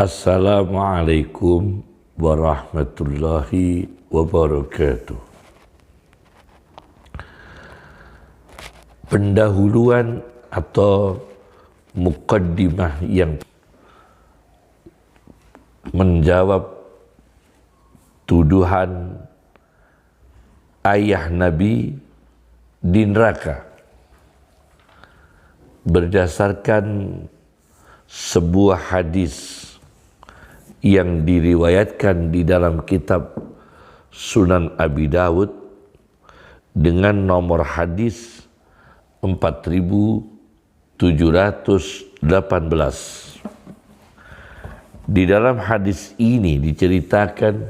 Assalamualaikum warahmatullahi wabarakatuh. Pendahuluan atau muqaddimah yang menjawab tuduhan ayah Nabi di neraka berdasarkan sebuah hadis yang diriwayatkan di dalam kitab Sunan Abi Dawud dengan nomor hadis 4718. Di dalam hadis ini diceritakan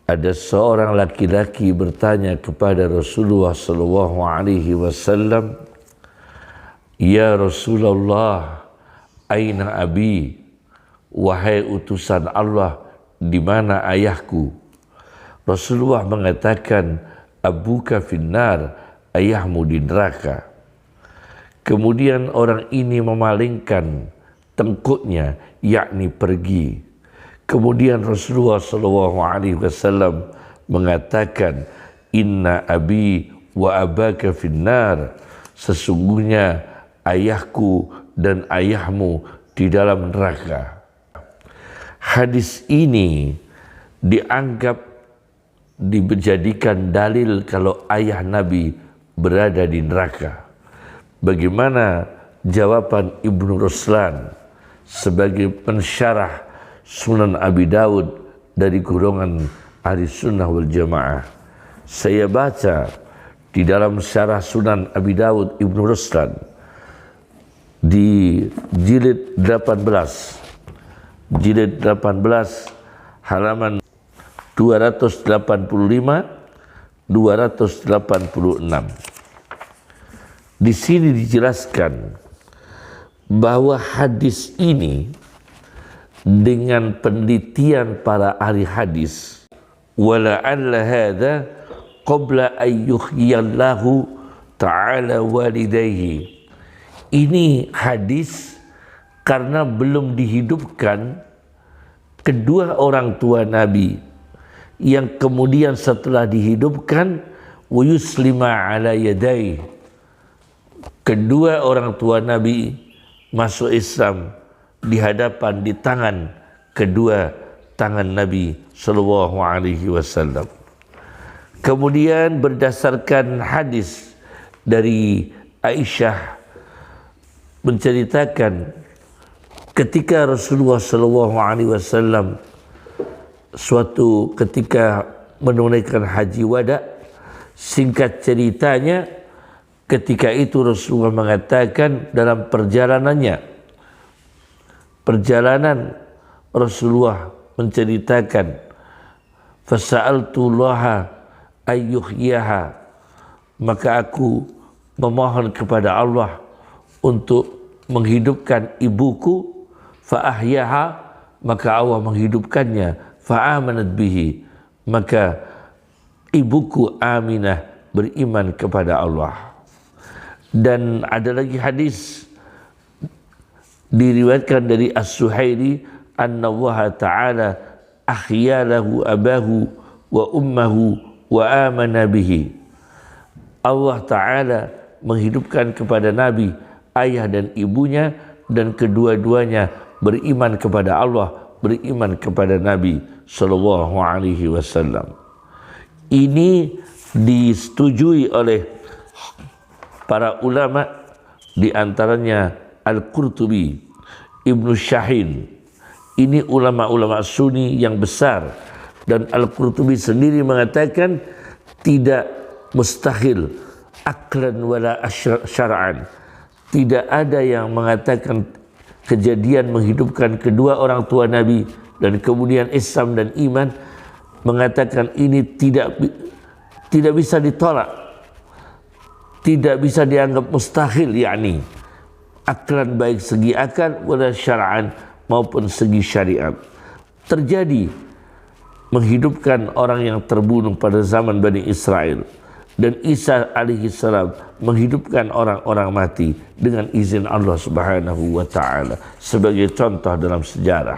ada seorang laki-laki bertanya kepada Rasulullah SAW, "Ya Rasulullah, aina abi?" Wahai utusan Allah, di mana ayahku? Rasulullah mengatakan, "Abuka finnar," ayahmu di neraka. Kemudian orang ini memalingkan tengkuknya, yakni pergi. Kemudian Rasulullah SAW mengatakan, "Inna abi wa abaka finnar," sesungguhnya ayahku dan ayahmu di dalam neraka. Hadis ini dianggap dijadikan dalil kalau ayah Nabi berada di neraka. Bagaimana jawaban Ibnu Ruslan sebagai pensyarah Sunan Abi Dawud dari golongan Ahli Sunnah wal Jamaah? Saya baca di dalam syarah Sunan Abi Dawud Ibnu Ruslan di jilid 18 halaman 285-286. Di sini dijelaskan bahwa hadis ini dengan penelitian para ahli hadis, wala'alla hadza qabla an yuhyiyallahu ta'ala walidayhi. Ini hadis karena belum dihidupkan kedua orang tua Nabi, yang kemudian setelah dihidupkan wa yuslima ala yadayhi, kedua orang tua Nabi masuk Islam di hadapan, di tangan kedua tangan Nabi sallallahu alaihi wasallam. Kemudian berdasarkan hadis dari Aisyah menceritakan ketika Rasulullah SAW suatu ketika menunaikan haji wada, singkat ceritanya ketika itu Rasulullah mengatakan dalam perjalanan Rasulullah menceritakan, fasa'altullaha ayyuhyaha, maka aku memohon kepada Allah untuk menghidupkan ibuku, fa'ahyaha, maka Allah menghidupkannya, fa'amanat bihi, maka ibuku Aminah beriman kepada Allah. Dan ada lagi hadis diriwayatkan dari As-Suhaili, anna Allah Ta'ala ahya lahu abahu wa ummahu wa amana bihi. Allah Ta'ala menghidupkan kepada Nabi ayah dan ibunya, dan kedua-duanya beriman kepada Allah, beriman kepada Nabi sallallahu alaihi wasallam. Ini disetujui oleh para ulama, di antaranya Al-Qurtubi, Ibnu Syahin. Ini ulama-ulama Sunni yang besar, dan Al-Qurtubi sendiri mengatakan tidak mustahil aklan wala syar'an. Tidak ada yang mengatakan kejadian menghidupkan kedua orang tua Nabi dan kemudian Islam dan iman, mengatakan ini tidak bisa ditolak, tidak bisa dianggap mustahil, yakni aklan, baik segi akal wala syar'an maupun segi syariat. Terjadi menghidupkan orang yang terbunuh pada zaman Bani Israel, dan Isa alaihi salam menghidupkan orang-orang mati dengan izin Allah Subhanahu wa taala sebagai contoh dalam sejarah.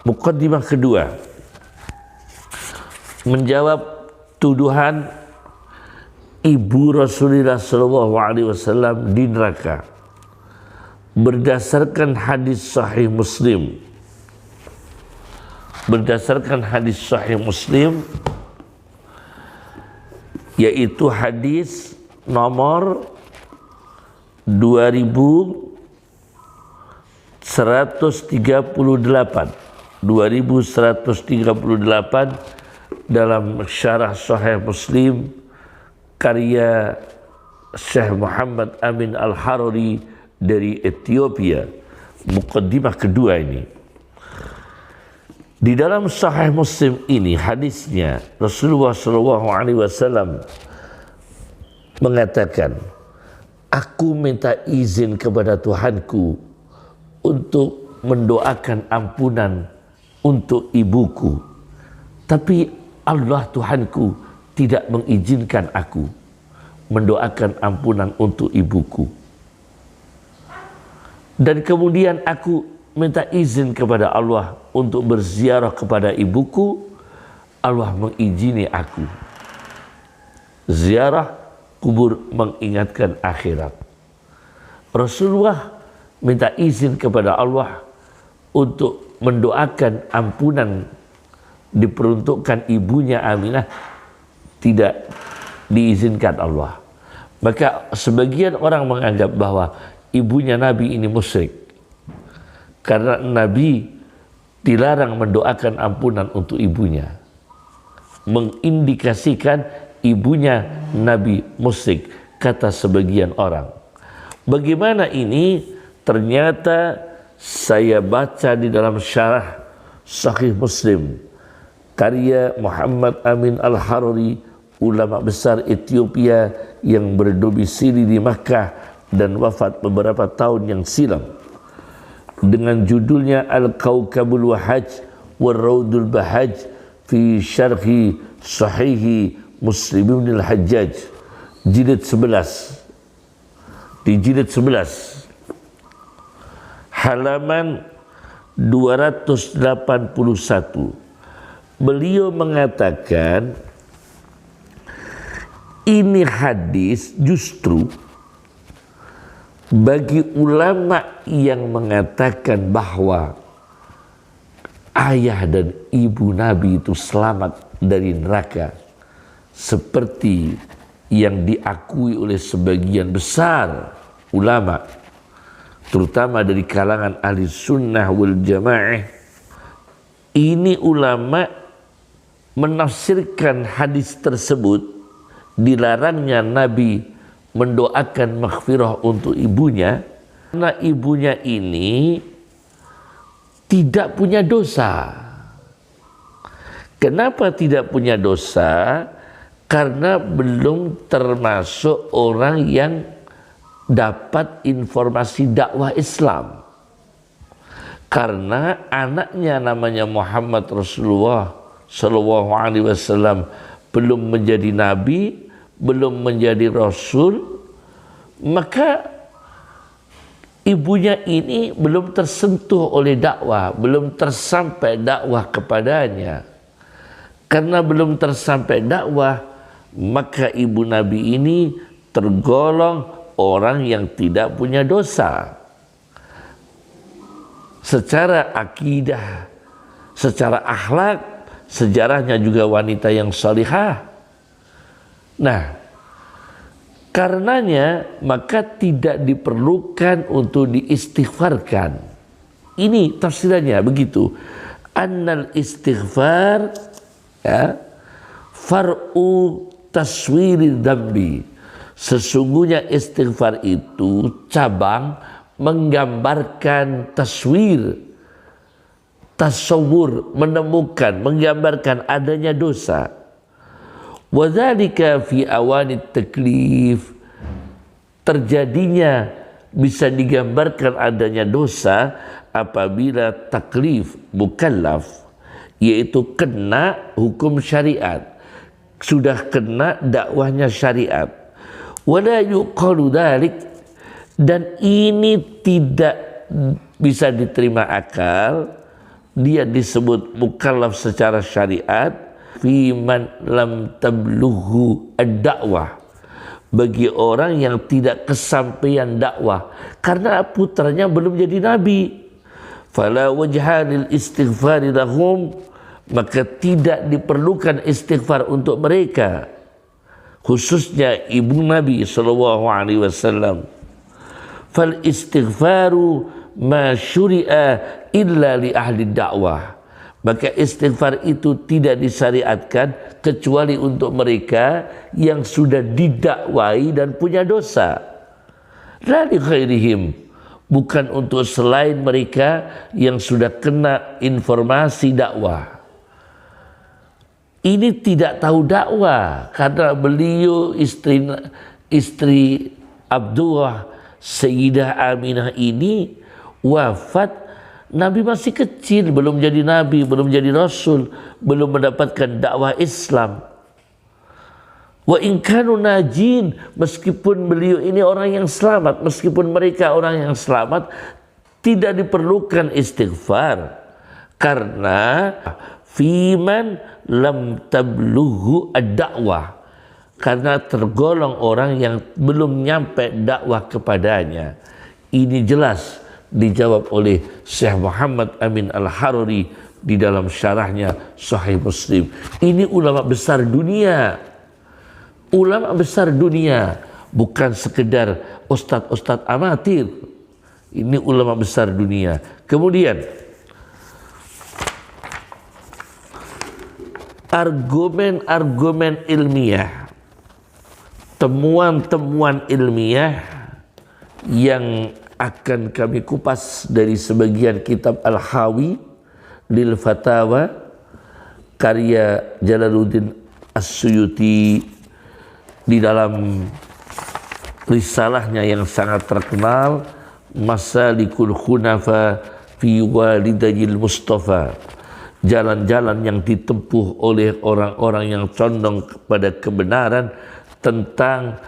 Muqaddimah kedua, menjawab tuduhan ibu Rasulullah sallallahu alaihi wasallam di neraka berdasarkan hadis sahih Muslim. Berdasarkan hadis sahih Muslim, yaitu hadis nomor 2138 dalam syarah Sahih Muslim karya Syekh Muhammad Amin Al-Harari dari Ethiopia. Muqaddimah kedua ini. Di dalam Sahih Muslim ini hadisnya Rasulullah SAW mengatakan, aku minta izin kepada Tuhanku untuk mendoakan ampunan untuk ibuku, tapi Allah Tuhanku tidak mengizinkan aku mendoakan ampunan untuk ibuku. Dan kemudian aku minta izin kepada Allah untuk berziarah kepada ibuku, Allah mengizini aku. Ziarah kubur mengingatkan akhirat. Rasulullah minta izin kepada Allah untuk mendoakan ampunan diperuntukkan ibunya Aminah, tidak diizinkan Allah. Maka sebagian orang menganggap bahwa ibunya Nabi ini musyrik karena Nabi dilarang mendoakan ampunan untuk ibunya, mengindikasikan ibunya Nabi musyrik, kata sebagian orang. Bagaimana ini? Ternyata saya baca di dalam syarah Sahih Muslim karya Muhammad Amin Al-Harari, ulama besar Ethiopia yang berdomisili di Makkah dan wafat beberapa tahun yang silam, dengan judulnya Al-Kawkabul Wahaj Wal-Raudul Bahaj fi Syarhi Sahihi Muslim bin Al-Hajjaj, jilid 11. Di jilid 11 halaman 281 beliau mengatakan ini hadis justru bagi ulama yang mengatakan bahwa ayah dan ibu Nabi itu selamat dari neraka, seperti yang diakui oleh sebagian besar ulama, terutama dari kalangan ahli sunnah wal jamaah. Ini ulama menafsirkan hadis tersebut, dilarangnya Nabi mendoakan maghfirah untuk ibunya karena ibunya ini tidak punya dosa. Kenapa tidak punya dosa? Karena belum termasuk orang yang dapat informasi dakwah Islam. Karena anaknya namanya Muhammad Rasulullah Sallallahu Alaihi Wasallam belum menjadi nabi, belum menjadi rasul, maka ibunya ini belum tersentuh oleh dakwah, belum tersampai dakwah kepadanya. Karena belum tersampai dakwah, maka ibu Nabi ini tergolong orang yang tidak punya dosa. Secara akidah, secara akhlak, sejarahnya juga wanita yang salihah. Nah, karenanya maka tidak diperlukan untuk diistighfarkan. Ini tafsirannya begitu. Annal istighfar, ya, far'u taswiri dzambi. Sesungguhnya istighfar itu cabang menggambarkan taswir, tasawur, menemukan, menggambarkan adanya dosa. Wadzalika fi awanit taklif, terjadinya bisa digambarkan adanya dosa apabila taklif mukallaf, yaitu kena hukum syariat, sudah kena dakwahnya syariat. Wala yuqalu dzalik, dan ini tidak bisa diterima akal, dia disebut mukallaf secara syariat fi man lam tablughu ad-da'wah, bagi orang yang tidak kesampaian dakwah karena putranya belum jadi nabi. Fala wajha lil istighfari lahum, maka tidak diperlukan istighfar untuk mereka, khususnya ibu Nabi sallallahu alaihi wasallam. Fal istighfaru ma syuri'a illa li ahli dakwah, maka istighfar itu tidak disyariatkan kecuali untuk mereka yang sudah didakwai dan punya dosa. La li ghairihim, bukan untuk selain mereka yang sudah kena informasi dakwah. Ini tidak tahu dakwah karena beliau istri Abdullah Sayyidah Aminah ini wafat, Nabi masih kecil, belum jadi nabi, belum jadi rasul, belum mendapatkan dakwah Islam. Wa in kanu najin, meskipun beliau ini orang yang selamat, meskipun mereka orang yang selamat, tidak diperlukan istighfar karena fiman lam tablughu ad-da'wah, karena tergolong orang yang belum nyampe dakwah kepadanya. Ini jelas dijawab oleh Syekh Muhammad Amin Al-Haruri di dalam syarahnya Sahih Muslim. Ini ulama besar dunia. Ulama besar dunia, bukan sekedar ustadz-ustadz amatir. Ini ulama besar dunia. Kemudian argumen-argumen ilmiah, temuan-temuan ilmiah yang akan kami kupas dari sebagian kitab Al-Hawi lil Fatawa karya Jalaluddin As-Suyuti di dalam risalahnya yang sangat terkenal Masalikul Khunafa fi Walidayil Mustafa, jalan-jalan yang ditempuh oleh orang-orang yang condong kepada kebenaran tentang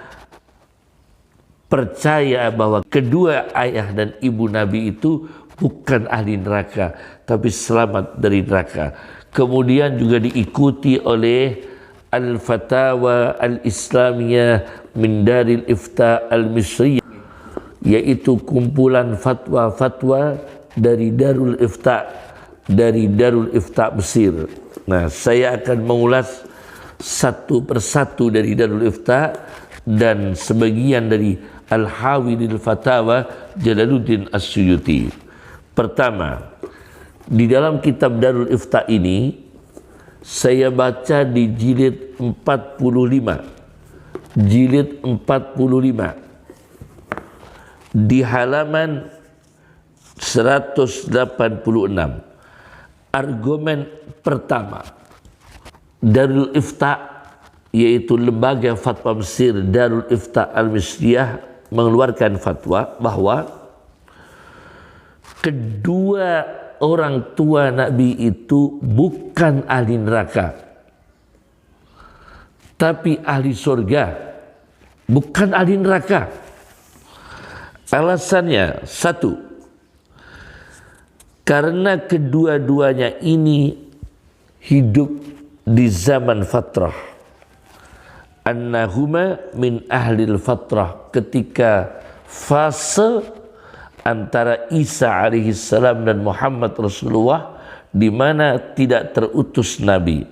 percaya bahwa kedua ayah dan ibu Nabi itu bukan ahli neraka tapi selamat dari neraka. Kemudian juga diikuti oleh Al-Fatawa Al-Islamiyah min Daril Ifta Al-Misriyah, yaitu kumpulan fatwa-fatwa dari Darul Ifta, dari Darul Ifta Mesir. Nah, saya akan mengulas satu persatu dari Darul Ifta dan sebagian dari Al-Hawi lil Fatawa Jalaluddin As-Suyuti. Pertama, di dalam kitab Darul Ifta ini saya baca di jilid 45. Jilid 45. Di halaman 186. Argumen pertama, Darul Ifta, yaitu lembaga fatwa Mesir Darul Ifta Al-Misriyah, mengeluarkan fatwa bahwa kedua orang tua Nabi itu bukan ahli neraka tapi ahli surga, bukan ahli neraka. Alasannya satu, karena kedua-duanya ini hidup di zaman fatrah, annahuma min ahlil fatrah, ketika fase antara Isa alaihissalam dan Muhammad Rasulullah di mana tidak terutus Nabi.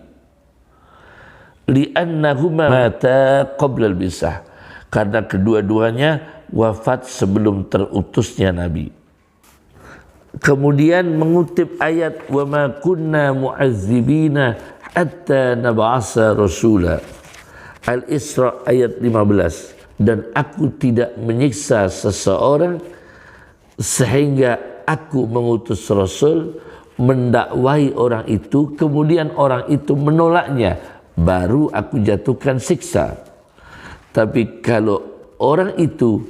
Li'annahuma mata qabla al-bisah, karena kedua-duanya wafat sebelum terutusnya Nabi. Kemudian mengutip ayat wa ma kunna mu'azzibina hatta nab'asa rasula, Al-Isra ayat 15, dan aku tidak menyiksa seseorang sehingga aku mengutus Rasul mendakwai orang itu, kemudian orang itu menolaknya, baru aku jatuhkan siksa. Tapi kalau orang itu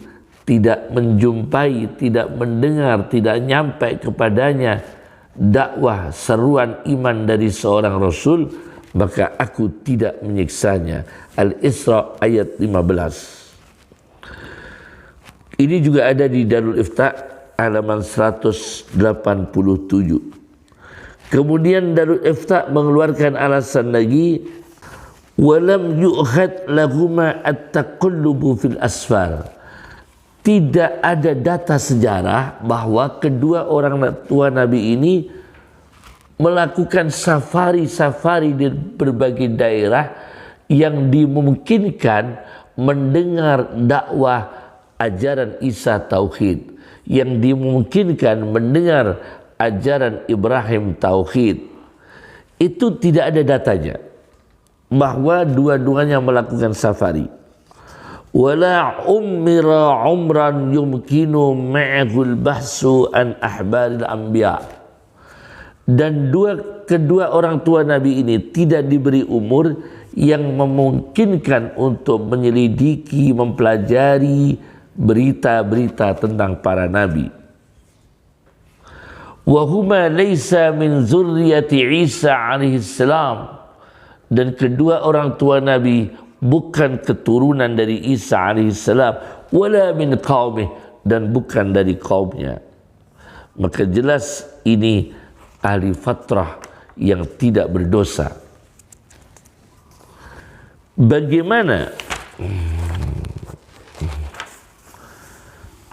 tidak menjumpai, tidak mendengar, tidak nyampe kepadanya dakwah seruan iman dari seorang Rasul, maka aku tidak menyiksanya. Al-Isra ayat 15. Ini juga ada di Darul Ifta halaman 187. Kemudian Darul Ifta mengeluarkan alasan lagi, walam yu'khad lahuma at-taqallubu fil asfar. Tidak ada data sejarah bahwa kedua orang tua Nabi ini melakukan safari-safari di berbagai daerah yang dimungkinkan mendengar dakwah ajaran Isa Tauhid, yang dimungkinkan mendengar ajaran Ibrahim Tauhid. Itu tidak ada datanya bahwa dua-duanya melakukan safari. Wala ummira umran yumkinu ma'ahul bahsu an ahbaril anbiya. Dan kedua orang tua Nabi ini tidak diberi umur yang memungkinkan untuk menyelidiki, mempelajari berita-berita tentang para nabi. Wa huma laysa min zurriyati Isa alaihi salam. Dan kedua orang tua Nabi bukan keturunan dari Isa alaihissalam, wala min qaumih, dan bukan dari kaumnya. Maka jelas ini ahli fatrah yang tidak berdosa. Bagaimana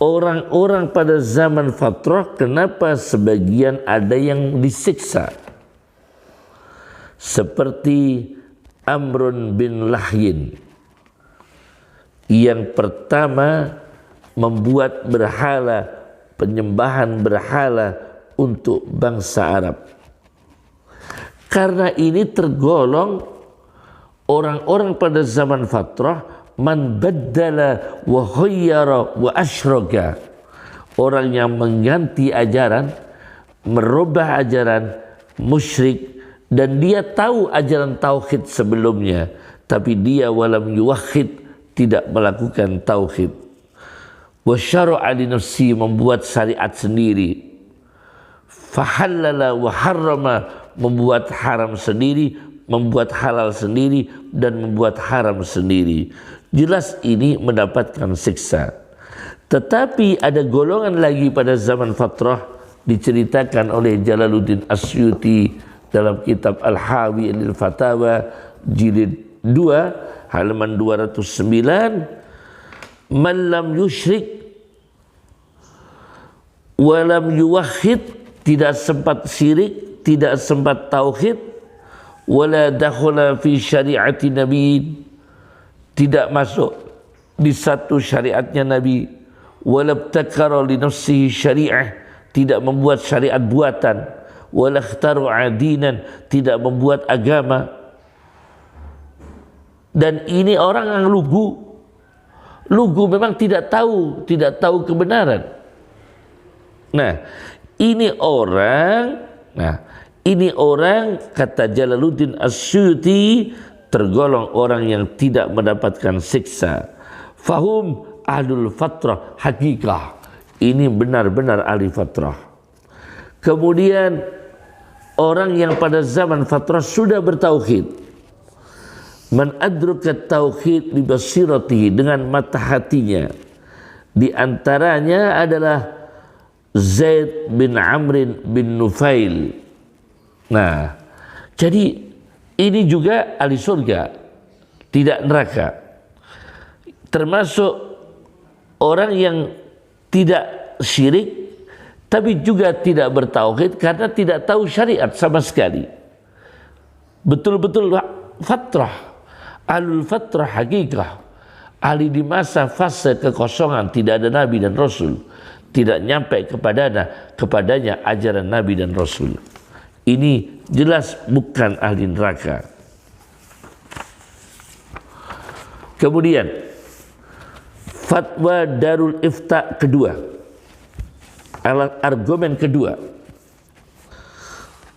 orang-orang pada zaman fatrah, kenapa sebagian ada yang disiksa? Seperti Amrun bin Lahyin yang pertama membuat berhala, penyembahan berhala untuk bangsa Arab. Karena ini tergolong orang-orang pada zaman fatrah, man baddala wa khayyara wa asyraka, orang yang mengganti ajaran, merubah ajaran, musyrik, dan dia tahu ajaran tauhid sebelumnya, tapi dia walam yuwahhid, tidak melakukan tauhid. Wa syara'a li nafsi, membuat syariat sendiri. Fahallala wa harrama, membuat haram sendiri, membuat halal sendiri, dan membuat haram sendiri. Jelas ini mendapatkan siksa. Tetapi ada golongan lagi pada zaman fatrah, diceritakan oleh Jalaluddin Asyuti dalam kitab Al-Hawi Al-Fatawa jilid 2 halaman 209, man lam yusyrik wa lam yuwahhid, tidak sempat syirik, tidak sempat tauhid, wala dakhala fi syari'ati nabi, tidak masuk di satu syariatnya Nabi, wala ibtakara li nafsihi syari'ah, tidak membuat syariat buatan, wala ikhtara'a dinan, tidak membuat agama. Dan ini orang yang lugu memang tidak tahu kebenaran. Nah, ini orang kata Jalaluddin Asyuti tergolong orang yang tidak mendapatkan siksa. Fahum ahlul fatrah hakikah, ini benar-benar ahli fatrah. Kemudian orang yang pada zaman fatrah sudah bertauhid, man adrakat tauhid bi basiratihi, dengan mata hatinya. Di antaranya adalah Zaid bin Amr bin Nufail. Nah, jadi ini juga ahli surga, tidak neraka. Termasuk orang yang tidak syirik tapi juga tidak bertauhid karena tidak tahu syariat sama sekali. Betul-betul fatrah, ahlul fatrah hakikah, ahli di masa fase kekosongan, tidak ada nabi dan rasul, tidak nyampe kepadanya ajaran nabi dan rasul. Ini jelas bukan ahli neraka. Kemudian fatwa Darul Ifta kedua, argumen kedua,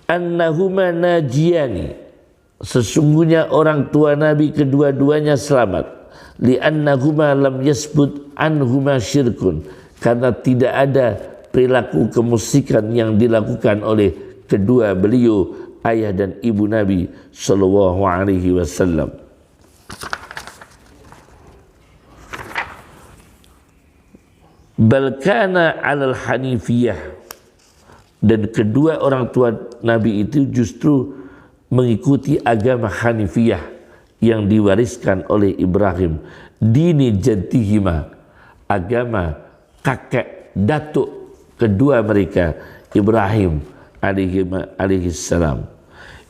annahuma najiyani, sesungguhnya orang tua Nabi kedua-duanya selamat, li'annahuma lam yasbut anhuma syirkun, karena tidak ada perilaku kemusikan yang dilakukan oleh kedua beliau ayah dan ibu Nabi sallallahu alaihi wasallam. Bal kana 'alal hanifiyah, dan kedua orang tua Nabi itu justru mengikuti agama Hanifiyah yang diwariskan oleh Ibrahim, dini jaddihima, agama kakek datuk kedua mereka Ibrahim alaihi salam.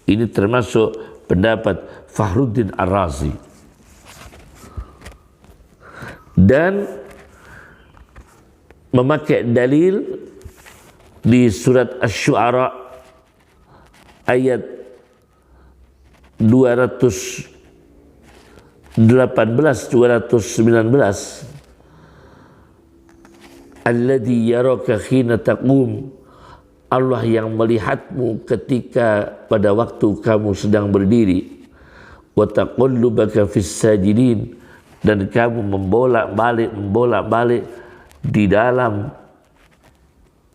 Ini termasuk pendapat Fakhruddin Ar-Razi. Dan memakai dalil di surat Asy-Syu'ara ayat 219, alladzi yaraka khina taqum, Allah yang melihatmu ketika pada waktu kamu sedang berdiri, wa taqallubaka fis sajidin, dan kamu membolak-balik di dalam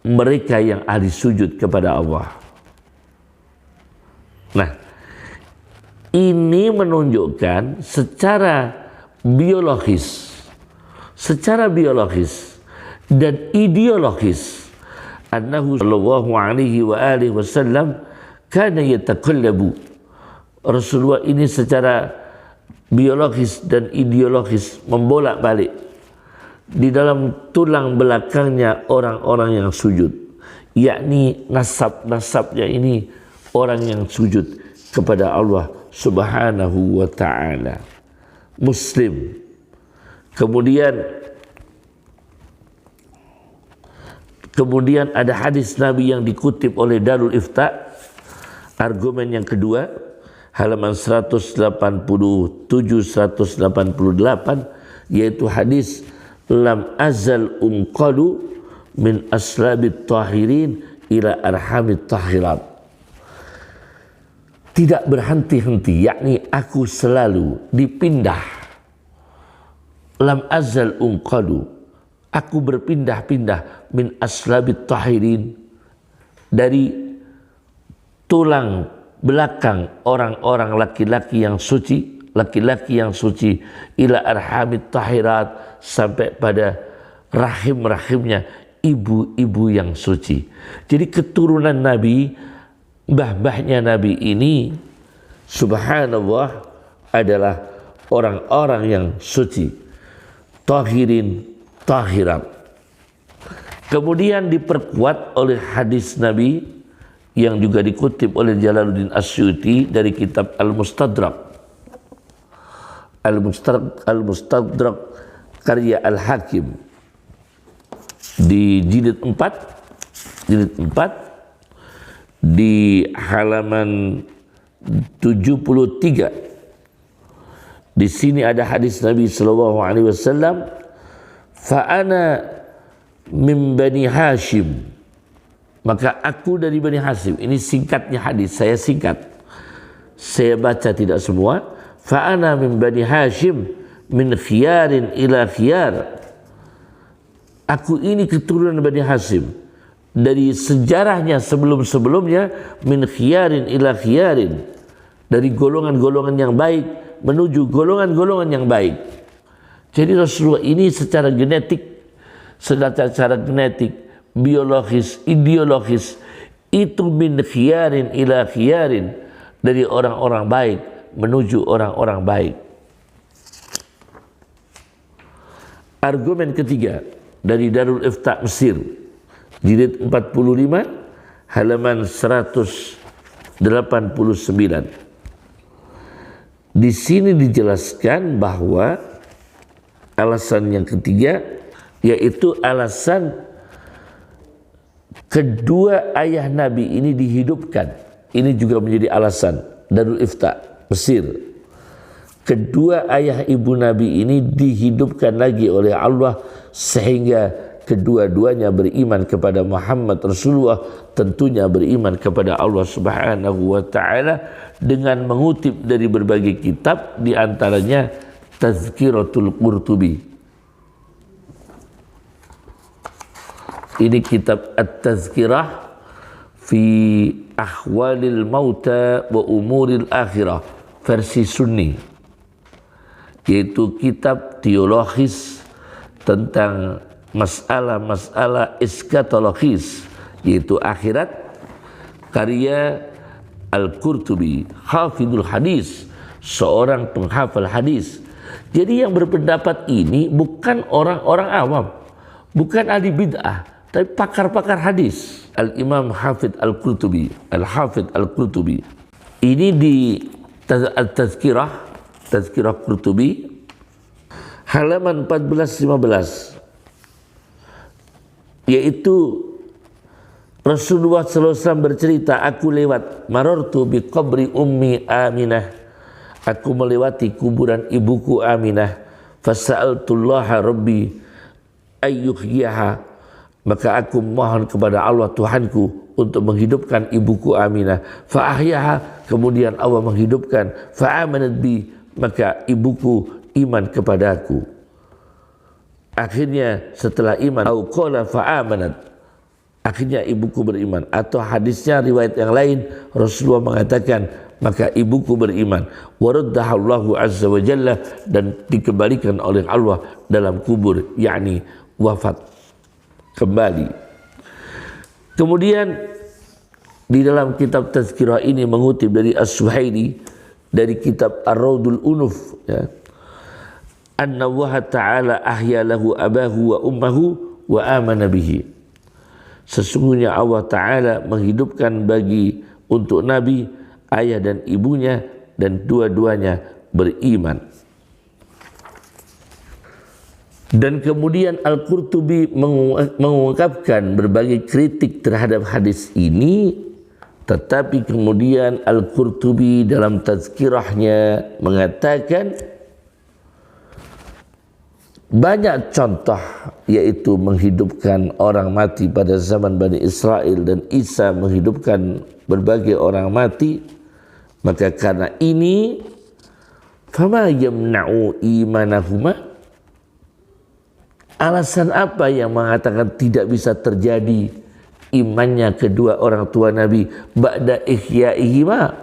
mereka yang ahli sujud kepada Allah. Nah, ini menunjukkan secara biologis dan ideologis, annahu sallallahu alaihi wa alihi wasallam kana yataqallabu. Rasulullah ini secara biologis dan ideologis membolak-balik di dalam tulang belakangnya orang-orang yang sujud, yakni nasabnya ini orang yang sujud kepada Allah Subhanahu wa ta'ala, Muslim. Kemudian ada hadis Nabi yang dikutip oleh Darul Ifta, argumen yang kedua, halaman 187-188, yaitu hadis lam azal unqalu min aslabit tahirin ila arhamit tahirat. Tidak berhenti-henti, yakni aku selalu dipindah. Lam azal unqalu, aku berpindah-pindah min aslabit tahirin, dari tulang belakang orang-orang laki-laki yang suci, ila arhamit tahirat, sampai pada rahim-rahimnya ibu-ibu yang suci. Jadi keturunan Nabi, mbah-mbahnya Nabi ini, subhanallah, adalah orang-orang yang suci, tahirin, tahirat. Kemudian diperkuat oleh hadis Nabi yang juga dikutip oleh Jalaluddin Asyuti dari kitab Al-Mustadrak karya Al-Hakim di jilid 4 di halaman 73. Di sini ada hadis Nabi sallallahu alaihi wasallam, fa ana min Bani Hashim, maka aku dari Bani Hashim. Ini singkatnya hadis, saya singkat, saya baca tidak semua. Fa ana min Bani Hashim min khiyarin ila khiyar, aku ini keturunan Bani Hashim, dari sejarahnya sebelum-sebelumnya, min khiyarin ila khiyarin, dari golongan-golongan yang baik menuju golongan-golongan yang baik. Jadi Rasulullah ini secara genetik, biologis, ideologis, itu min khiyarin ila khiyarin, dari orang-orang baik menuju orang-orang baik. Argumen ketiga dari Darul Ifta Mesir, jilid 45 halaman 189. Di sini dijelaskan bahwa alasan yang ketiga, yaitu alasan kedua ayah Nabi ini dihidupkan. Ini juga menjadi alasan Darul Ifta Mesir. Kedua ayah ibu Nabi ini dihidupkan lagi oleh Allah sehingga kedua-duanya beriman kepada Muhammad Rasulullah, tentunya beriman kepada Allah Subhanahu wa ta'ala, dengan mengutip dari berbagai kitab, di antaranya Tazkiratul Qurtubi. Ini kitab At-Tazkirah fi ahwalil mauta wa umuril akhirah, versi Sunni, yaitu kitab teologis tentang masalah-masalah eskatologis, yaitu akhirat, karya Al-Qurtubi, hafidul hadis, seorang penghafal hadis. Jadi yang berpendapat ini bukan orang-orang awam, bukan ahli bid'ah, tapi pakar-pakar hadis. Al-Imam Hafidh Al-Qurtubi, Al-Hafidh Al-Qurtubi. Ini di Tazkirah Qurtubi, halaman 14-15, yaitu Rasulullah SAW bercerita, aku lewat marartu bi qabri ummi Aminah, aku melewati kuburan ibuku Aminah, fasa'altullaha rabbi ayyuhyiha, maka aku mohon kepada Allah Tuhanku untuk menghidupkan ibuku Aminah, fa'ahyaha, kemudian Allah menghidupkan, fa'amanat bi, maka ibuku iman kepadaku. Akhirnya setelah iman, au qala fa'amanat, akhirnya ibuku beriman. Atau hadisnya riwayat yang lain, Rasulullah mengatakan maka ibuku beriman. Waraddahallahu azza wa jalla, dan dikembalikan oleh Allah dalam kubur, yakni wafat kembali. Kemudian di dalam kitab Tazkirah ini mengutip dari As-Suhaili dari kitab Ar-Raudul Unuf, ya, anna Allah ta'ala ahya lahu abahu wa ummahu wa amana bihi. Sesungguhnya Allah Ta'ala menghidupkan bagi untuk Nabi ayah dan ibunya, dan dua-duanya beriman. Dan kemudian Al-Qurtubi mengungkapkan berbagai kritik terhadap hadis ini, tetapi kemudian Al-Qurtubi dalam tazkirahnya mengatakan banyak contoh, yaitu menghidupkan orang mati pada zaman Bani Israel dan Isa menghidupkan berbagai orang mati. Maka karena ini, fama yamna'u imanahuma, alasan apa yang mengatakan tidak bisa terjadi imannya kedua orang tua Nabi ba'da ihyaihima,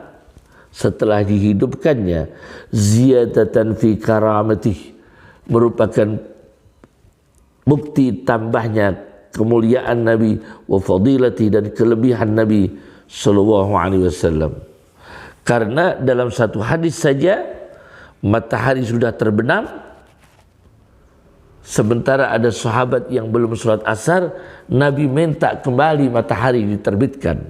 setelah dihidupkannya, ziyadatan fi karamatih, merupakan bukti tambahnya kemuliaan Nabi, wa fadilati, dan kelebihan Nabi sallallahu alaihi wasallam. Karena dalam satu hadis saja matahari sudah terbenam, sementara ada sahabat yang belum sholat asar, Nabi minta kembali matahari diterbitkan.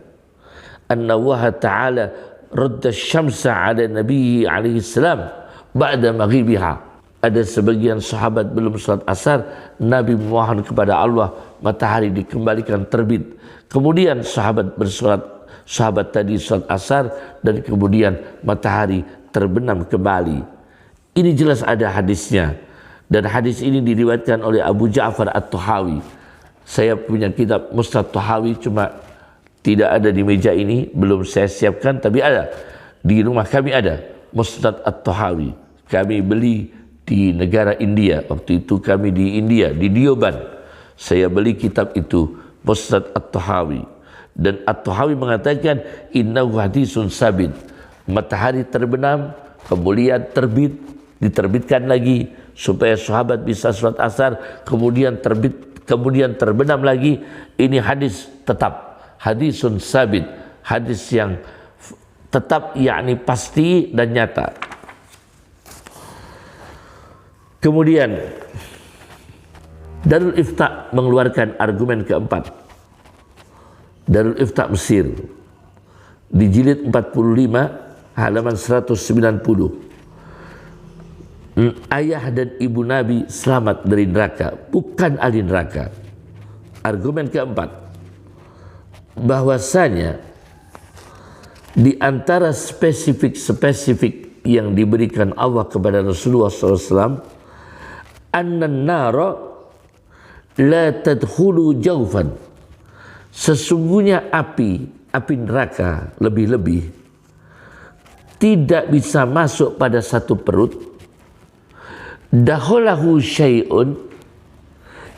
Anna Allah Ta'ala radda syamsa ala Nabi alaihi salam ba'da maghribiha. Ada sebagian sahabat belum sholat asar, Nabi memohon kepada Allah matahari dikembalikan terbit. Kemudian sahabat tadi sholat asar, dan kemudian matahari terbenam kembali. Ini jelas ada hadisnya, dan hadis ini diriwayatkan oleh Abu Ja'far At-Tahawi. Saya punya kitab Musnad Tahawi, cuma tidak ada di meja ini, belum saya siapkan, tapi ada di rumah kami, ada Musnad At-Tahawi. Kami beli di negara India. Waktu itu kami di India, di Dioban. Saya beli kitab itu, Musnad At-Tahawi. Dan At-Tahawi mengatakan, innahu hadisun sabit. Matahari terbenam, kemudian terbit, diterbitkan lagi, supaya sahabat bisa sholat asar, kemudian terbit, kemudian terbenam lagi. Ini hadis tetap, hadisun sabit, hadis yang tetap, yakni pasti dan nyata. Kemudian Darul Ifta mengeluarkan argumen keempat. Darul Ifta Mesir di jilid 45 halaman 190. Ayah dan ibu Nabi selamat dari neraka, bukan ahli neraka. Argumen keempat, bahwasanya di antara spesifik yang diberikan Allah kepada Rasulullah SAW, annan nara la tadkhulu jawfan, sesungguhnya api neraka lebih-lebih tidak bisa masuk pada satu perut, dakhalahu syai'un,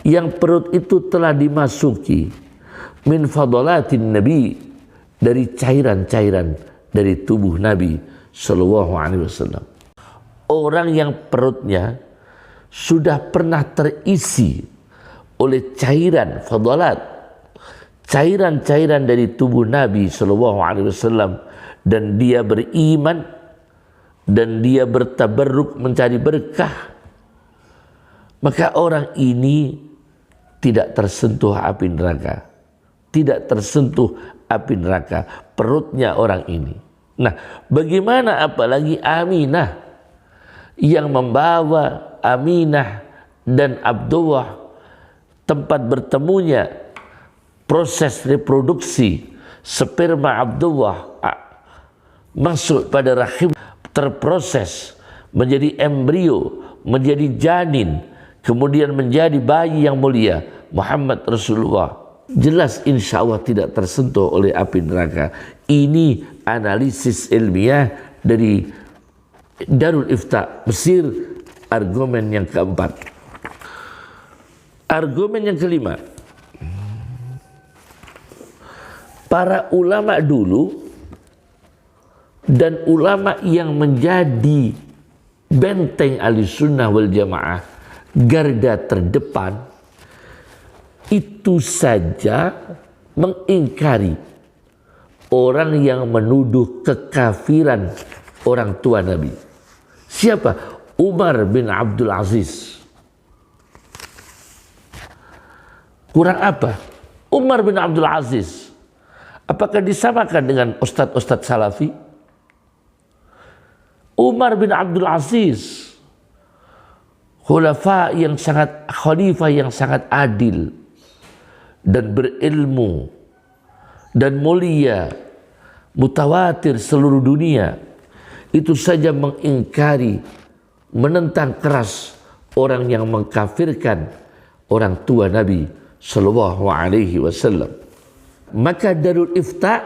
yang perut itu telah dimasuki, min fadalatin nabi, dari cairan-cairan dari tubuh Nabi Shallallahu Alaihi Wasallam. Orang yang perutnya sudah pernah terisi oleh cairan fadalat, cairan-cairan dari tubuh Nabi Shallallahu Alaihi Wasallam, dan dia beriman dan dia bertabarruk mencari berkah, maka orang ini tidak tersentuh api neraka, tidak tersentuh api neraka perutnya orang ini. Nah, bagaimana apalagi Aminah yang membawa Aminah dan Abdullah, tempat bertemunya proses reproduksi sperma Abdullah masuk pada rahim, terproses menjadi embrio, menjadi janin, kemudian menjadi bayi yang mulia Muhammad Rasulullah. Jelas insya Allah tidak tersentuh oleh api neraka. Ini analisis ilmiah dari Darul Ifta Mesir. Argumen yang keempat. Argumen yang kelima, para ulama dulu dan ulama yang menjadi benteng Ahlussunnah wal Jamaah, garda terdepan, itu saja mengingkari orang yang menuduh kekafiran orang tua Nabi. Siapa? Umar bin Abdul Aziz. Kurang apa? Umar bin Abdul Aziz apakah disamakan dengan ustadz-ustadz salafi? Umar bin Abdul Aziz khalifah yang sangat adil dan berilmu dan mulia, mutawatir seluruh dunia, itu saja mengingkari, menentang keras orang yang mengkafirkan orang tua Nabi Sallallahu Alaihi Wasallam. Maka Darul Ifta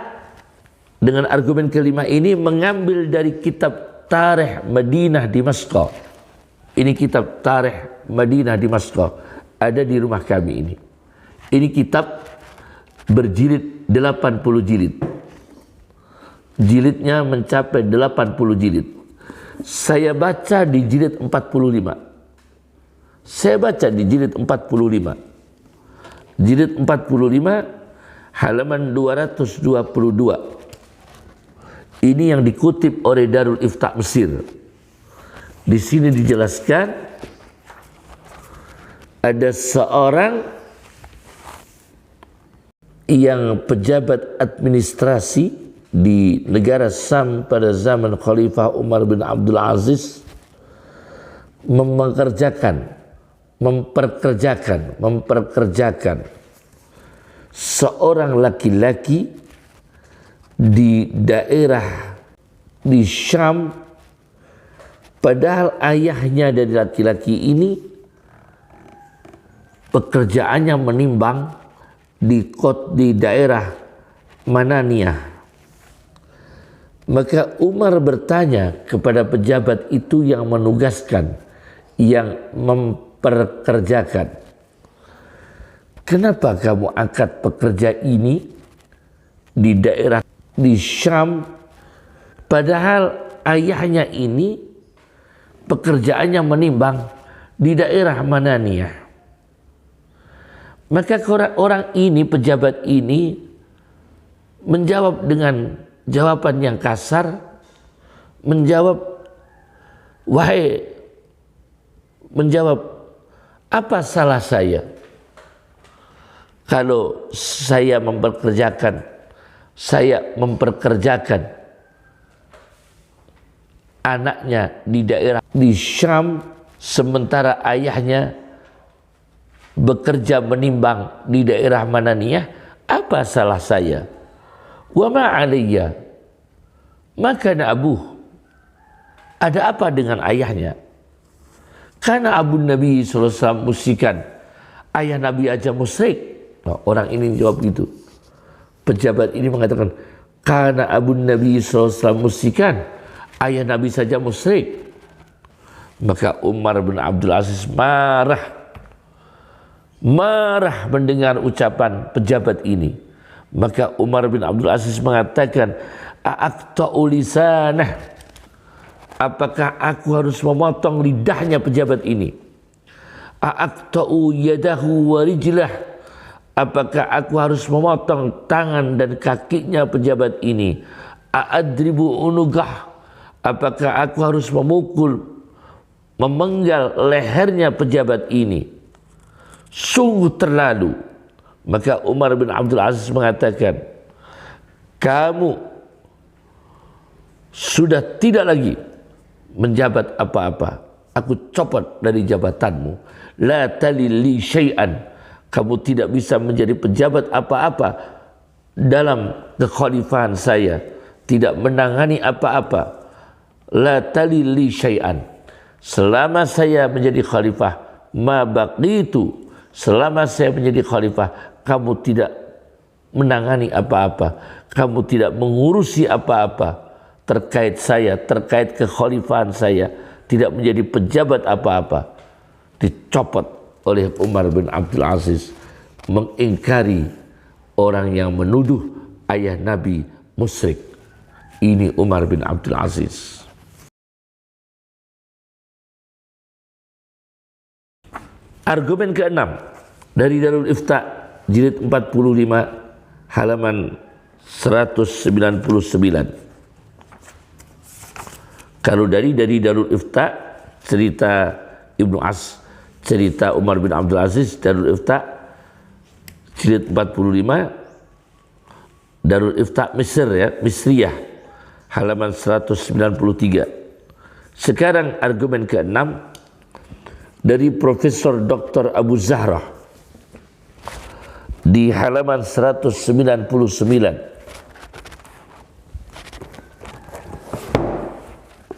dengan argumen kelima ini mengambil dari kitab Tarikh Madinah Dimashq. Ini kitab Tarikh Madinah Dimashq, ada di rumah kami ini. Ini kitab berjilid 80 jilid. Jilidnya mencapai 80 jilid. Saya baca di jilid 45. Saya baca di jilid 45. Jilid 45 halaman 222. Ini yang dikutip oleh Darul Ifta Mesir. Di sini dijelaskan ada seorang yang pejabat administrasi di negara Sam pada zaman Khalifah Umar bin Abdul Aziz memperkerjakan seorang laki-laki di daerah di Syam, padahal ayahnya dari laki-laki ini pekerjaannya menimbang di daerah Mananiyah. Maka Umar bertanya kepada pejabat itu yang menugaskan, yang memperkerjakan, kenapa kamu angkat pekerja ini di daerah di Syam, padahal ayahnya ini pekerjaannya menimbang di daerah Mananiyah? Maka orang ini, pejabat ini, menjawab dengan jawaban yang kasar, apa salah saya kalau saya memperkerjakan anaknya di daerah di Syam, sementara ayahnya bekerja menimbang di daerah Mananiyah? Apa salah saya? Wa ma alayya, maka abu, ada apa dengan ayahnya? Karena Abu Nabi SAW musikan, ayah Nabi aja musyrik. Nah, orang ini jawab gitu. Pejabat ini mengatakan, karena Abu Nabi SAW musikan, ayah Nabi saja musyrik. Maka Umar bin Abdul Aziz marah mendengar ucapan pejabat ini. Maka Umar bin Abdul Aziz mengatakan, a'aqta'u lisanah, apakah aku harus memotong lidahnya pejabat ini? A'aqta'u yadahu wa rijlah, apakah aku harus memotong tangan dan kakinya pejabat ini? A'adribu unugah, apakah aku harus memukul, memenggal lehernya pejabat ini? Sungguh terlalu. Maka Umar bin Abdul Aziz mengatakan, kamu sudah tidak lagi menjabat apa-apa, aku copot dari jabatanmu. La talili syai'an, kamu tidak bisa menjadi pejabat apa-apa dalam kekhalifahan saya, tidak menangani apa-apa. La talili syai'an, selama saya menjadi khalifah, ma baqitu, selama saya menjadi khalifah, kamu tidak menangani apa-apa, kamu tidak mengurusi apa-apa terkait saya, terkait kekhalifahan saya, tidak menjadi pejabat apa-apa. Dicopot oleh Umar bin Abdul Aziz, mengingkari orang yang menuduh ayah Nabi musyrik. Ini Umar bin Abdul Aziz. Argumen keenam dari Darul Ifta jilid 45 halaman 199. Kalau dari Darul Ifta, cerita Ibnu As, cerita Umar bin Abdul Aziz, Darul Ifta jilid 45, Darul Ifta Mesir ya, Misriyah halaman 193. Sekarang argumen keenam dari Profesor Dr. Abu Zahrah di halaman 199.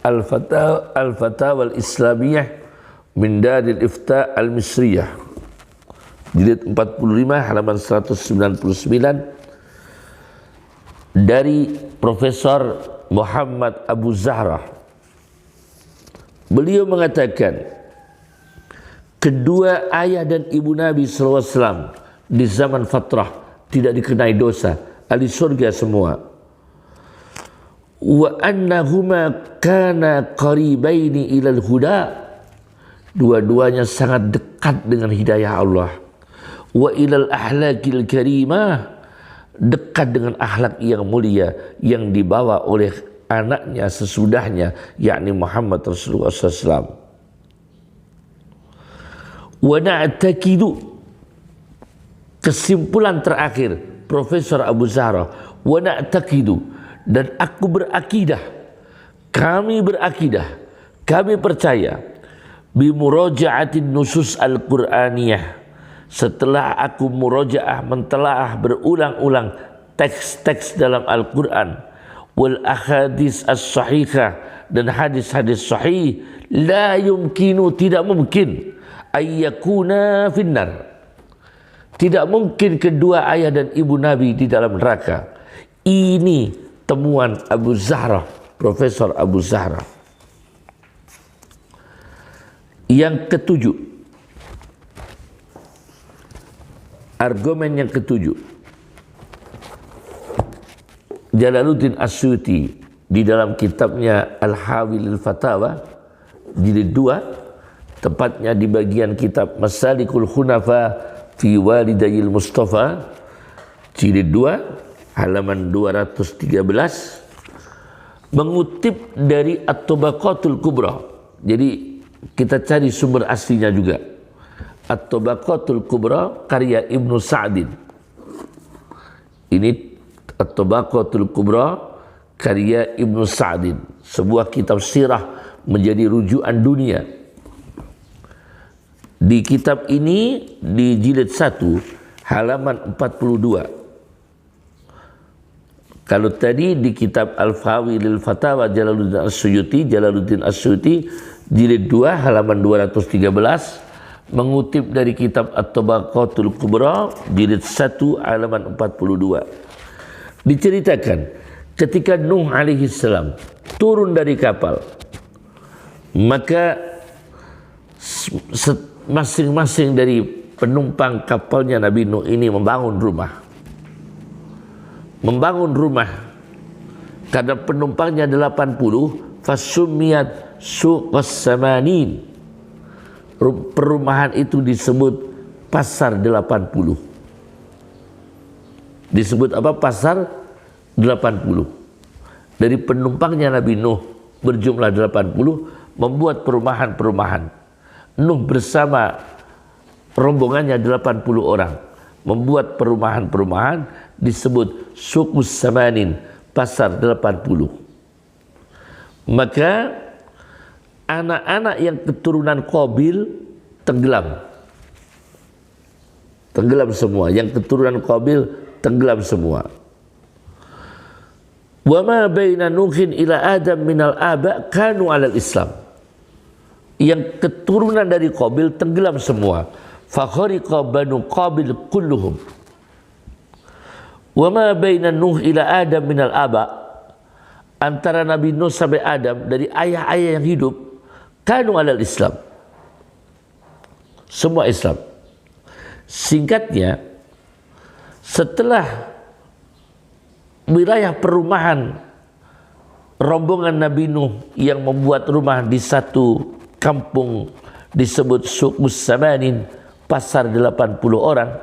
Al-Fatawa al-Islamiyah min Daril Ifta al-Misriyah jilid 45 halaman 199 dari Profesor Muhammad Abu Zahrah. Beliau mengatakan, kedua ayah dan ibu Nabi SAW di zaman fatrah tidak dikenai dosa, ahli surga semua. Wa annahuma kana qaribaini ilal huda, dua-duanya sangat dekat dengan hidayah Allah. Wa ilal ahlakil karimah, dekat dengan akhlak yang mulia yang dibawa oleh anaknya sesudahnya, yakni Muhammad Rasulullah SAW. Wa na'taqidu, kesimpulan terakhir Profesor Abu Zahrah, wa na'taqidu, dan aku berakidah, kami berakidah, kami percaya, bimuraja'atin nusus al-Qur'aniyah, setelah aku murajaah, mentelaah berulang-ulang teks-teks dalam Al-Quran, wal ahadis as-sahihah, dan hadis-hadis sahih, la yumkinu, tidak mungkin, ayyakuna finnar, tidak mungkin kedua ayah dan ibu Nabi di dalam neraka. Ini temuan Abu Zahrah, Profesor Abu Zahrah. Yang ketujuh, argumen yang ketujuh, Jalaluddin As-Suyuti di dalam kitabnya Al-Hawi lil Fatawa jilid 2, tepatnya di bagian kitab Masalikul Hunafa fi Walidayil Mustafa jilid 2 halaman 213, mengutip dari At-Tabaqatul Kubra. Jadi kita cari sumber aslinya juga. At-Tabaqatul Kubra karya Ibnu Sa'din. Ini At-Tabaqatul Kubra karya Ibnu Sa'din, sebuah kitab sirah menjadi rujukan dunia. Di kitab ini di jilid 1 halaman 42. Kalau tadi di kitab Al-Fawi lil Fatawa Jalaluddin As-Suyuti jilid 2 halaman 213, mengutip dari kitab At-Tabaqatul Kubra jilid 1 halaman 42. Diceritakan ketika Nuh alaihi salam turun dari kapal, maka masing-masing dari penumpang kapalnya Nabi Nuh ini membangun rumah. membangun rumah karena penumpangnya 80, fasumiyat suqas samanin. Perumahan itu disebut pasar 80. Disebut apa? Pasar 80. Dari penumpangnya Nabi Nuh berjumlah 80, membuat perumahan-perumahan. Nuh bersama rombongannya 80 orang membuat perumahan-perumahan, disebut suqus samanin, pasar 80. Maka anak-anak yang keturunan Qabil tenggelam. Tenggelam semua. Yang keturunan Qabil tenggelam semua. Wa ma baina Nuhin ila Adam minal aba kanu alal Islam. Yang keturunan dari Qabil tenggelam semua. Fa khariqa banu Qabil kulluhum. Wa ma baina Nuh ila Adam minal aba, antara Nabi Nuh sampai Adam dari ayah-ayah yang hidup, kanu alal Islam. Semua Islam. Singkatnya, setelah wilayah perumahan rombongan Nabi Nuh yang membuat rumah di satu kampung disebut suqus samanin, pasar 80 orang,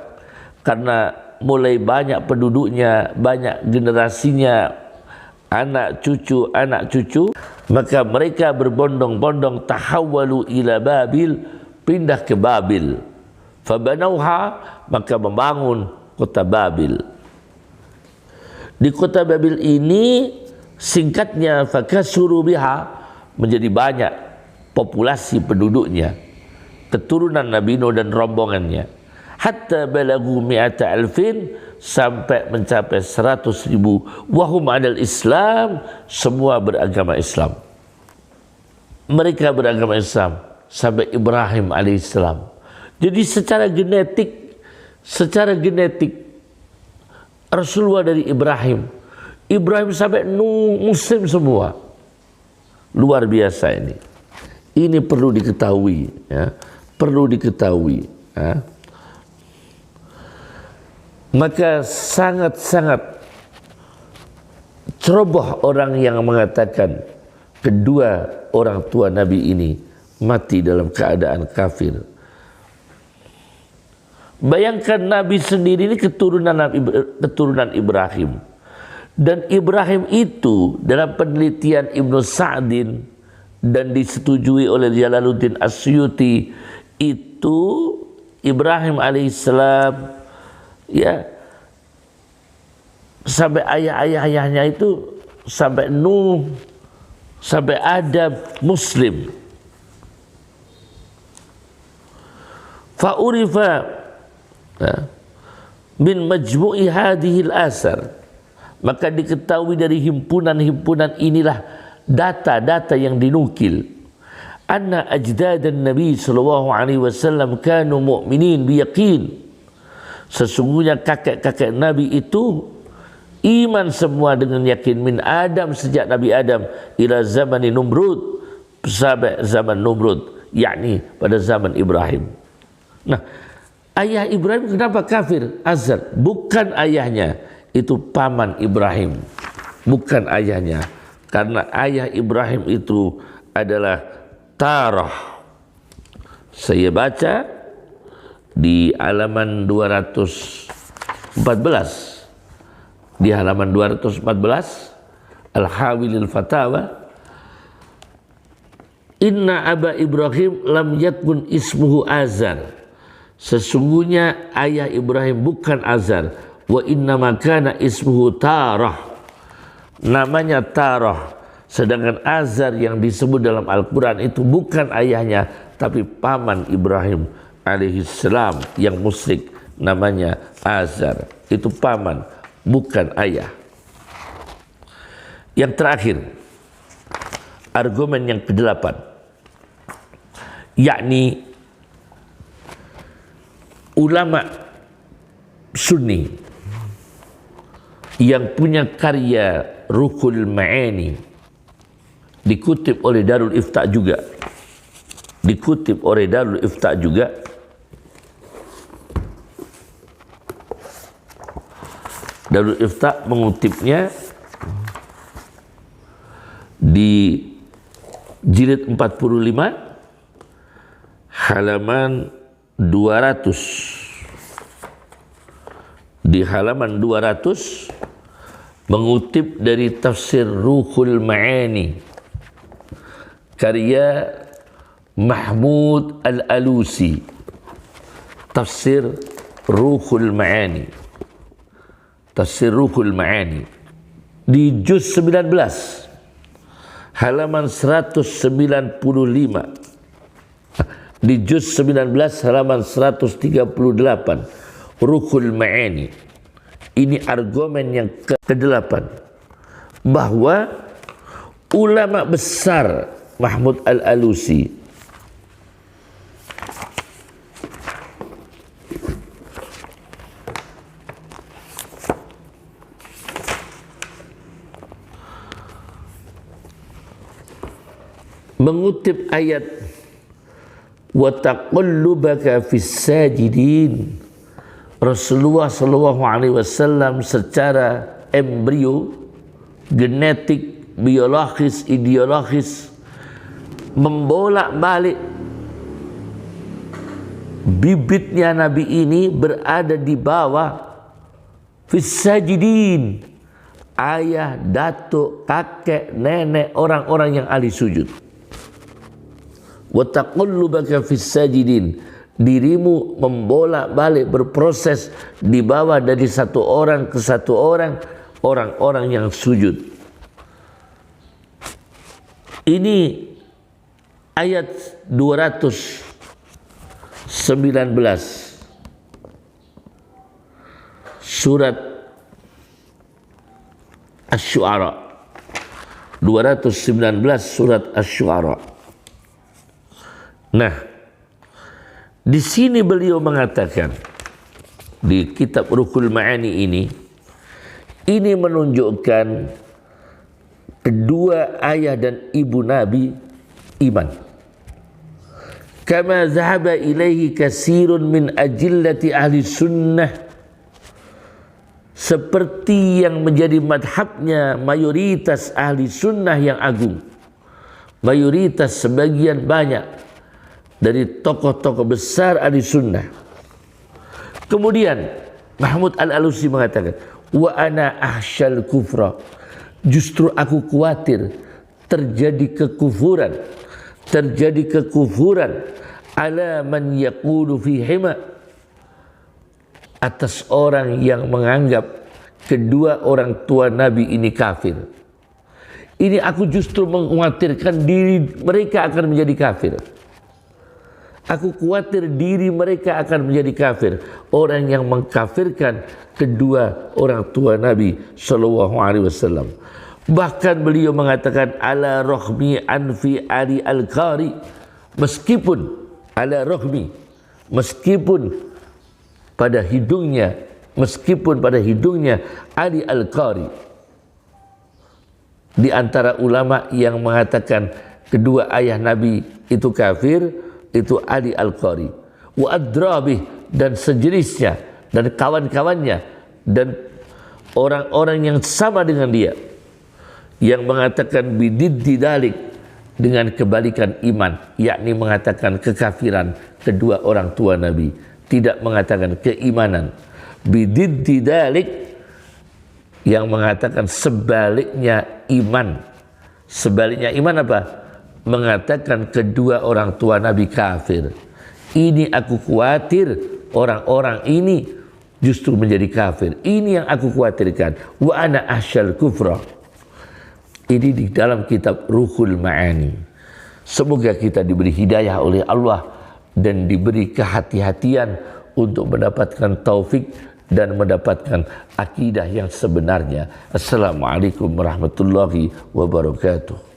karena mulai banyak penduduknya, banyak generasinya, anak cucu, maka mereka berbondong-bondong tahawwalu ila Babil, pindah ke Babil. Fabanauha, maka membangun kota Babil. Di kota Babil ini singkatnya fakasuru biha, menjadi banyak populasi penduduknya, keturunan Nabi Nuh dan rombongannya. Hatta balagu mi'ata alfin, sampai mencapai 100.000. Wahum adal Islam, semua beragama Islam. Mereka beragama Islam sampai Ibrahim alaihissalam. Jadi secara genetik Rasulullah dari Ibrahim sampai Nuh Muslim semua. Luar biasa ini. Ini perlu diketahui, ya. Perlu diketahui, ya. Maka sangat-sangat ceroboh orang yang mengatakan kedua orang tua Nabi ini mati dalam keadaan kafir. Bayangkan Nabi sendiri ini keturunan Ibrahim. Dan Ibrahim itu dalam penelitian Ibnu Sa'din dan disetujui oleh Jalaluddin Asyuti, itu Ibrahim alaihissalam, ya, sampai ayahnya itu, sampai Nuh, sampai Adam Muslim. Fa'urifa min majmu'i hadhil asar, maka diketahui dari himpunan-himpunan inilah data-data yang dinukil, anna ajdadan Nabi sallallahu alaihi wasallam kanu mu'minin biyaqin, sesungguhnya kakek-kakek Nabi itu iman semua dengan yakin, min Adam, sejak Nabi Adam, ila zaman Numrud, sampai zaman Numrud, yakni pada zaman Ibrahim. Nah, ayah Ibrahim kenapa kafir? Azar, bukan ayahnya, itu paman Ibrahim, bukan ayahnya. Karena ayah Ibrahim itu adalah Tarah. Saya baca di halaman 214, di halaman 214 Al-Hawilil Fatawa, inna aba Ibrahim lam yakun ismuhu Azar, sesungguhnya ayah Ibrahim bukan Azar, wa inna makana ismuhu Tarah, namanya Tarah. Sedangkan Azar yang disebut dalam Al-Quran itu bukan ayahnya, tapi paman Ibrahim alaihissalam yang musyrik, namanya Azar. Itu paman, bukan ayah. Yang terakhir, argumen yang ke-8, yakni ulama Sunni yang punya karya Ruhul Ma'ani, dikutip oleh Darul Ifta juga, Darul Ifta mengutipnya di jilid 45 halaman 200. Di halaman 200 mengutip dari tafsir Ruhul Ma'ani karya Mahmud Al-Alusi. Tafsir Ruhul Ma'ani. Tafsir Ruhul Ma'ani di juz 19 halaman 195. Di juz 19 halaman 138 Ruhul Ma'ani. Ini argumen yang ke-8 bahwa ulama besar Mahmud Al-Alusi mengutip ayat wa taqallubaka fis sajidin. Rasulullah sallallahu alaihi wasallam secara embrio, genetik, biologis, ideologis membolak-balik bibitnya Nabi ini berada di bawah fis sajidin, ayah, datuk, kakek, nenek, orang-orang yang ahli sujud. Wa taqallubaka fis sajidin, dirimu membolak-balik berproses di bawah dari satu orang ke satu orang, orang-orang yang sujud. Ini ayat 219 surat Asy-Syu'ara. 219 surat Asy-Syu'ara. Nah, di sini beliau mengatakan di kitab Ruhul Ma'ani ini menunjukkan kedua ayah dan ibu Nabi iman. Kama zahaba ilaihi katsirun min ajillati ahli sunnah, seperti yang menjadi madhabnya mayoritas ahli sunnah yang agung, mayoritas sebagian banyak dari tokoh-tokoh besar ahli sunnah. Kemudian Mahmud Al-Alusi mengatakan, wa ana ahsyal kufra, justru aku khawatir terjadi kekufuran ala man yaqulu fi hima, atas orang yang menganggap kedua orang tua Nabi ini kafir. Ini aku justru mengkhawatirkan diri mereka akan menjadi kafir. Aku khawatir diri mereka akan menjadi kafir, orang yang mengkafirkan kedua orang tua Nabi sallallahu alaihi wasallam. Bahkan beliau mengatakan ala rohmi anfi Ali Al-Qari, meskipun ala rohmi, meskipun pada hidungnya Ali Al-Qari, di antara ulama yang mengatakan kedua ayah Nabi itu kafir, itu Ali Al-Qari, wa adrabih, dan sejenisnya dan kawan-kawannya dan orang-orang yang sama dengan dia yang mengatakan bididdi dalik, dengan kebalikan iman, yakni mengatakan kekafiran kedua orang tua Nabi, tidak mengatakan keimanan. Bididdi dalik, yang mengatakan sebaliknya iman. Sebaliknya iman apa? Mengatakan kedua orang tua Nabi kafir. Ini aku khawatir orang-orang ini justru menjadi kafir. Ini yang aku khawatirkan. Wa ana ahsyal kufra. Ini di dalam kitab Ruhul Ma'ani. Semoga kita diberi hidayah oleh Allah dan diberi kehati-hatian untuk mendapatkan taufik dan mendapatkan akidah yang sebenarnya. Assalamualaikum warahmatullahi wabarakatuh.